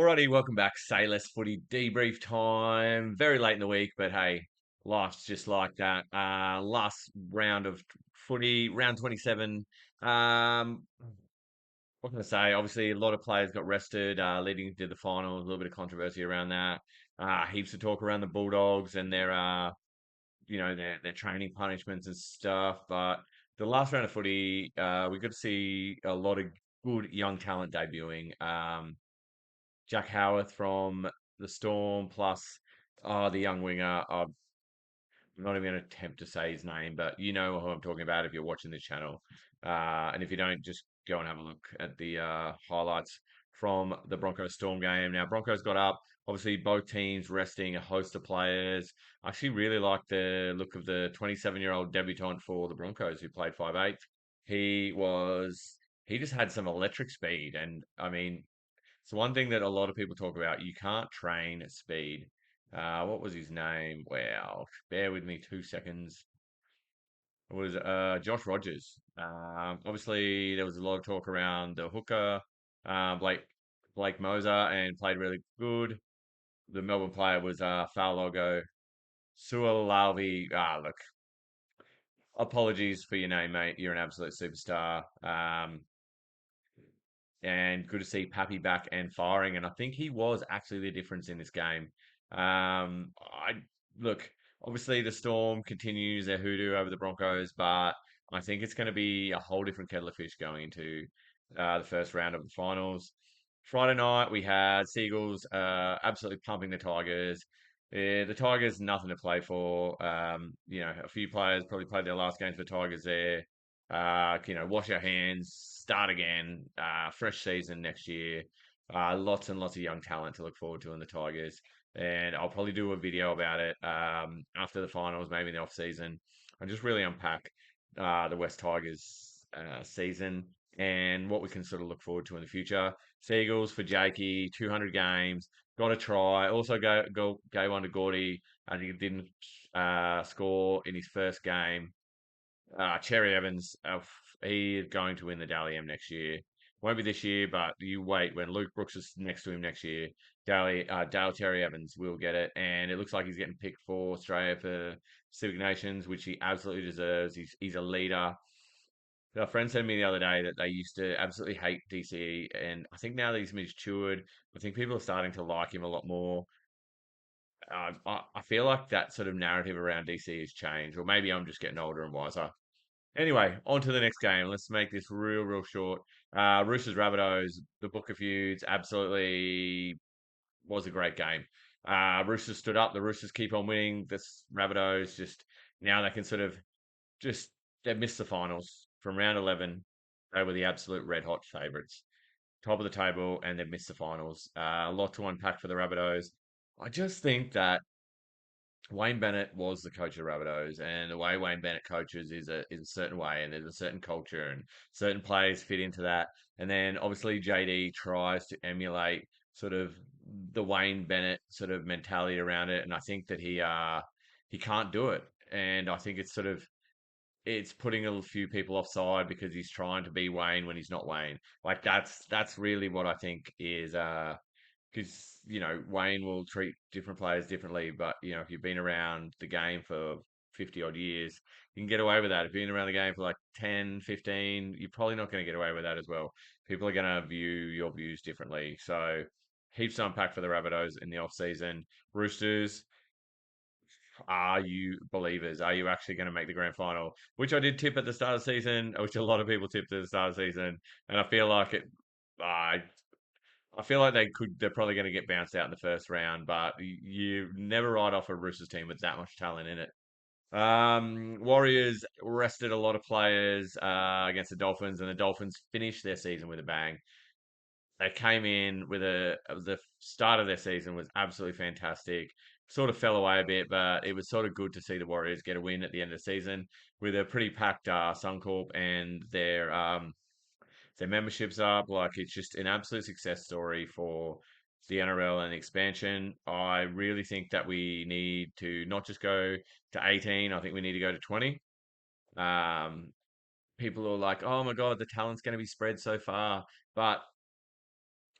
Alrighty, welcome back. Say less footy debrief time. Very late in the week, but hey, life's just like that. Last round of footy, round 27. Um, what can I say? Obviously, a lot of players got rested leading into the finals. A little bit of controversy around that. Heaps of talk around the Bulldogs and their training punishments and stuff. But the last round of footy, we got to see a lot of good young talent debuting. Jack Howarth from the Storm, plus the young winger. I'm not even going to attempt to say his name, but you know who I'm talking about if you're watching this channel. And if you don't, just go and have a look at the highlights from the Broncos Storm game. Now, Broncos got up. Obviously, both teams resting a host of players. I actually really like the look of the 27-year-old debutant for the Broncos who played 5'8". He was he just had some electric speed, and I mean, it's one thing that a lot of people talk about. You can't train speed. What was his name? Wow, bear with me 2 seconds. It was Josh Rogers. Obviously, there was a lot of talk around the hooker, Blake Moser, and played really good. The Melbourne player was Fa'alogo Sualavi. Look, apologies for your name, mate. You're an absolute superstar. And good to see Pappy back and firing. And I think he was actually the difference in this game. I look, obviously the Storm continues their hoodoo over the Broncos, but I think it's going to be a whole different kettle of fish going into the first round of the finals. Friday night we had Seagulls absolutely pumping the Tigers. The Tigers nothing to play for. A few players probably played their last games for Tigers there. Wash our hands, start again, fresh season next year. Lots and lots of young talent to look forward to in the Tigers. And I'll probably do a video about it after the finals, maybe in the off season, and just really unpack the West Tigers season and what we can sort of look forward to in the future. Seagulls for Jakey, 200 games, got a try. Also gave one to Gordy, and he didn't score in his first game. Cherry Evans, he is going to win the Dally M next year. Won't be this year, but you wait when Luke Brooks is next to him next year. Dale Cherry Evans will get it, and it looks like he's getting picked for Australia for Pacific Nations, which he absolutely deserves. He's a leader. A friend said to me the other day that they used to absolutely hate DCE, and I think now that he's matured, I think people are starting to like him a lot more. I feel like that sort of narrative around DC has changed, or maybe I'm just getting older and wiser. Anyway, on to the next game. Let's make this real short. Roosters Rabbitohs, the Book of Feuds, absolutely was a great game. Roosters stood up. The Roosters keep on winning. This Rabbitohs just now they can sort of just they've missed the finals from round 11. They were the absolute red hot favourites, top of the table, and they've missed the finals. A lot to unpack for the Rabbitohs. I just think that Wayne Bennett was the coach of the Rabbitohs, and the way Wayne Bennett coaches is a certain way, and there's a certain culture, and certain players fit into that. And then obviously JD tries to emulate sort of the Wayne Bennett sort of mentality around it, and I think that he can't do it, and I think it's putting a few people offside because he's trying to be Wayne when he's not Wayne. Like that's really what I think is because Wayne will treat different players differently. But if you've been around the game for 50 odd years, you can get away with that. If you've been around the game for like 10, 15, you're probably not going to get away with that as well. People are going to view your views differently. So heaps to unpack for the Rabbitohs in the off season. Roosters, are you believers? Are you actually going to make the grand final? Which I did tip at the start of the season, which a lot of people tipped at the start of the season, and I feel like it. I feel like they're probably going to get bounced out in the first round, but you never write off a Roosters team with that much talent in it. Warriors rested a lot of players against the Dolphins, and the Dolphins finished their season with a bang. They came in with the start of their season was absolutely fantastic. Sort of fell away a bit, but it was sort of good to see the Warriors get a win at the end of the season with a pretty packed Suncorp and their memberships up. Like it's just an absolute success story for the NRL and the expansion. I really think that we need to not just go to 18. I think we need to go to 20. Um, People are like, "Oh my god, the talent's going to be spread so far," but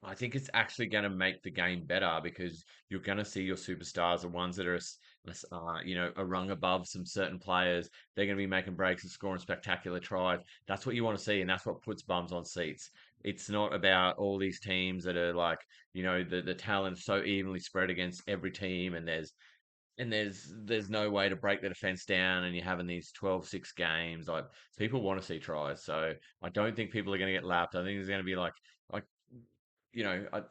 I think it's actually going to make the game better because you're going to see your superstars, the ones that are, a rung above some certain players. They're going to be making breaks and scoring spectacular tries. That's what you want to see, and that's what puts bums on seats. It's not about all these teams that are like, the talent so evenly spread against every team, and there's no way to break the defense down, and you're having these 12-6 games. Like people want to see tries, so I don't think people are going to get lapped. I think there's going to be like you know, I,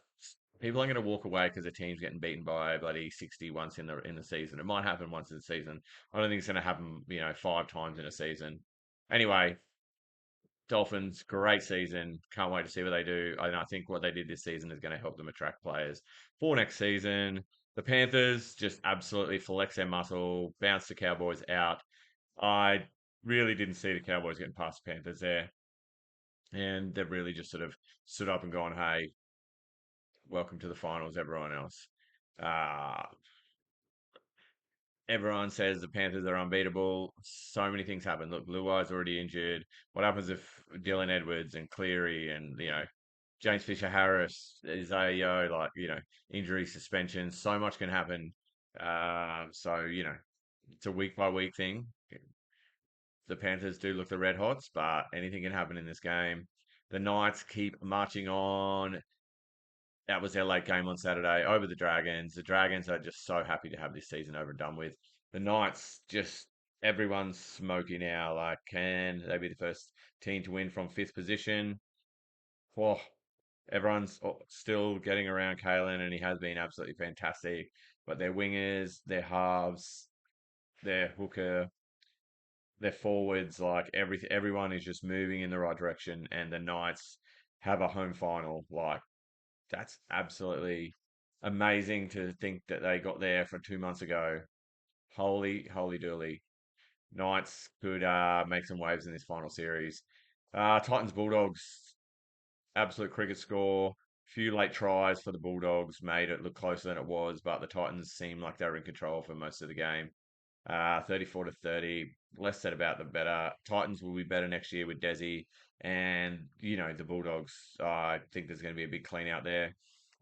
people aren't going to walk away because the team's getting beaten by bloody 60 once in the season. It might happen once in the season. I don't think it's going to happen, five times in a season. Anyway, Dolphins, great season. Can't wait to see what they do. And I think what they did this season is going to help them attract players for next season. The Panthers just absolutely flex their muscle, bounce the Cowboys out. I really didn't see the Cowboys getting past the Panthers there. And they've really just sort of stood up and gone, hey, welcome to the finals, everyone else. Uh, Everyone says the Panthers are unbeatable. So many things happen. Look, Luai's already injured. What happens if Dylan Edwards and Cleary and, James Fisher Harris, Isaiah, injury, suspension, so much can happen. So, it's a week by week thing. The Panthers do look the red hots, but anything can happen in this game. The Knights keep marching on. That was their late game on Saturday over the Dragons. The Dragons are just so happy to have this season over and done with. The Knights, just everyone's smoky now. Like, can they be the first team to win from fifth position? Whoa, everyone's still getting around Kalen, and he has been absolutely fantastic. But their wingers, their halves, their hooker, their forwards, like everyone is just moving in the right direction. And the Knights have a home final. Like, that's absolutely amazing to think that they got there for 2 months ago. Holy, holy dooly. Knights could make some waves in this final series. Titans Bulldogs, absolute cricket score. Few late tries for the Bulldogs made it look closer than it was, but the Titans seemed like they were in control for most of the game. 34 to 30. Less said about the better. Titans will be better next year with Desi. And, the Bulldogs, I think there's going to be a big clean out there.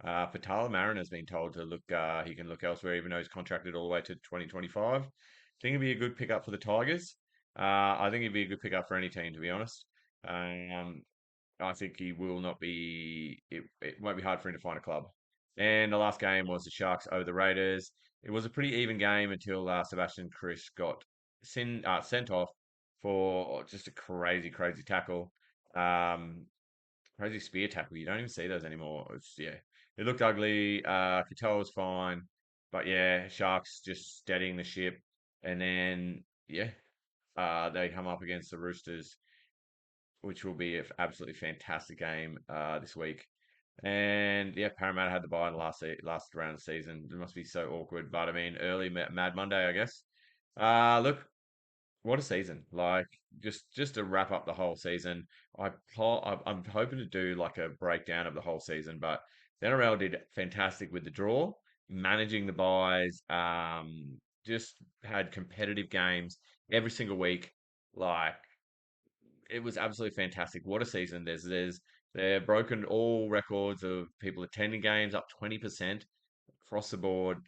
Fatala Marin has been told to look, he can look elsewhere, even though he's contracted all the way to 2025. I think it'd be a good pickup for the Tigers. I think it'd be a good pickup for any team, to be honest. Um, I think he will not be. It won't be hard for him to find a club. And the last game was the Sharks over the Raiders. It was a pretty even game until Sebastian Chris got sent off for just a crazy, crazy tackle. Um, Crazy spear tackle. You don't even see those anymore. Yeah, it looked ugly. Cattell was fine, but yeah, Sharks just steadying the ship, and then yeah, they come up against the Roosters, which will be an absolutely fantastic game this week. And yeah, Parramatta had the bye in the last round of the season. It must be so awkward, but I mean, early Mad Monday, I guess. Look, what a season! Like just to wrap up the whole season, I'm hoping to do like a breakdown of the whole season, but the NRL did fantastic with the draw, managing the buys. Just had competitive games every single week. Like it was absolutely fantastic. What a season! They're broken all records of people attending games up 20% across the board.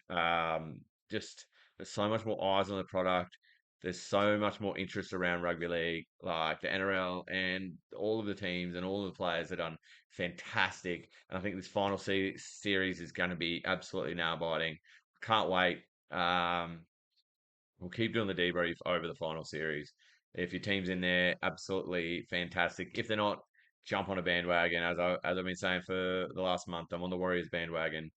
Just there's so much more eyes on the product. There's so much more interest around rugby league, like the NRL and all of the teams and all of the players have done fantastic. And I think this final series is going to be absolutely nail biting. Can't wait. We'll keep doing the debrief over the final series. If your team's in there, absolutely fantastic. If they're not, jump on a bandwagon. As I've been saying for the last month, I'm on the Warriors bandwagon.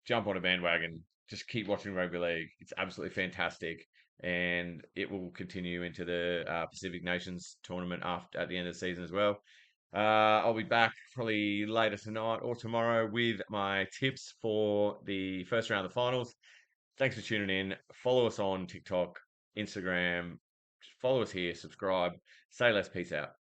Jump on a bandwagon. Just keep watching rugby league. It's absolutely fantastic, and it will continue into the Pacific Nations tournament after at the end of the season as well. I'll be back probably later tonight or tomorrow with my tips for the first round of the finals. Thanks for tuning in. Follow us on TikTok, Instagram. Follow us here, subscribe. Say less. Peace out.